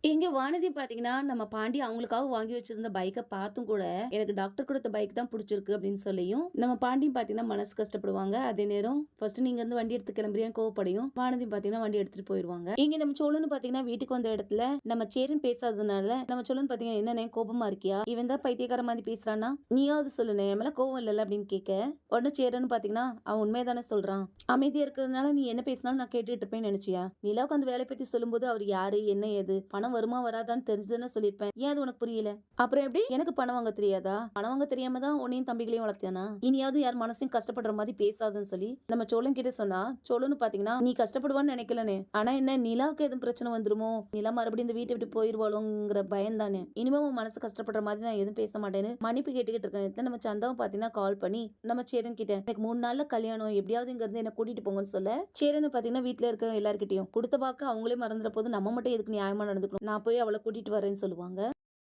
இங்க வானதி பாத்தீங்கன்னா, நம்ம பாண்டி அவங்களுக்காக வாங்கி வச்சிருந்த பைக்க பார்த்தும் கூட, எனக்கு டாக்டர் குடுத்த பைக் தான் புடிச்சிருக்கு அப்படின்னு சொல்லியும், நம்ம பாண்டியும் பாத்தீங்கன்னா மனசு கஷ்டப்படுவாங்க. அதே நேரம் ஃபர்ஸ்ட் நீங்க இருந்து வண்டி எடுத்து கிளம்புறியான்னு கோவப்படையும், வானதியும் பாத்தீங்கன்னா வண்டி எடுத்துட்டு போயிருவாங்க. இங்க நம்ம சோழன்னு பாத்தீங்கன்னா வீட்டுக்கு வந்த இடத்துல நம்ம சேரன் பேசாததுனால, நம்ம சோழன் பாத்தீங்கன்னா என்னண்ணே கோபமா இருக்கியா? இவன் தான் பைத்தியக்கார மாதிரி பேசுறான்னா, நீயாவது சொல்லுண்ணே என் மேல கோவம் இல்லல்ல அப்படின்னு கேட்க, உடனே சேரன்னு பாத்தீங்கன்னா அவன் உண்மையதானே சொல்றான். அமைதியா இருக்கிறதுனால நீ என்ன பேசினாலும் நான் கேட்டுட்டு இருப்பேன்னு நினைச்சியா? நிலாவுக்கு அந்த வேலைய பத்தி சொல்லும்போது அவர் யாரு என்ன ஏது பணம் வருமா வராதான்னு தெரிஞ்சுதானே சொல்லியிருப்பேன். ஏன் அது உனக்கு புரியல? அப்புறம் எப்படி எனக்கு பணம் வாங்க தெரியாதா? பணம் வாங்க தெரியாம தான் உன்னையும் தம்பிகளையும் வளர்த்தியானா? இனியாவது யார் மனசையும் கஷ்டப்படுற மாதிரி பேசாதுன்னு சொல்லி நம்ம சோழன் கிட்ட சொன்னா, சோழன்னு பாத்தீங்கன்னா நீ கஷ்டப்படுவான்னு நினைக்கலனே. ஆனா என்ன நிலாவுக்கு எதுவும் பிரச்சனை வந்துருமோ? நிலா மறுபடியும் இந்த வீட்டை விட்டு போயிருவாளோங்கிற பயம் தானே. இனிமே உன் மனசு கஷ்டப்படுற மாதிரி நான் எதுவும் பேச மாட்டேன்னு மன்னிப்பு கேட்டுக்கிட்டு இருக்கேன். நம்ம சந்தாவும் பாத்தீங்கன்னா கால் பண்ணி நம்ம சேரன் கிட்ட எனக்கு 3 நாள்ல கல்யாணம் எப்படியாவது இங்க இருந்து என்ன கூட்டிட்டு போங்கன்னு சொல்ல, சேரன் பாத்தீங்கன்னா வீட்டுல இருக்க எல்லார்கிட்டயும் கொடுத்த வாக்கு அவங்களே மறந்துற போது நம்ம மட்டும் எதுக்கு நியாயமா நடந்துக்கணும், நான் போய் அவளை கூட்டிட்டு வரேன்னு சொல்லுவாங்க.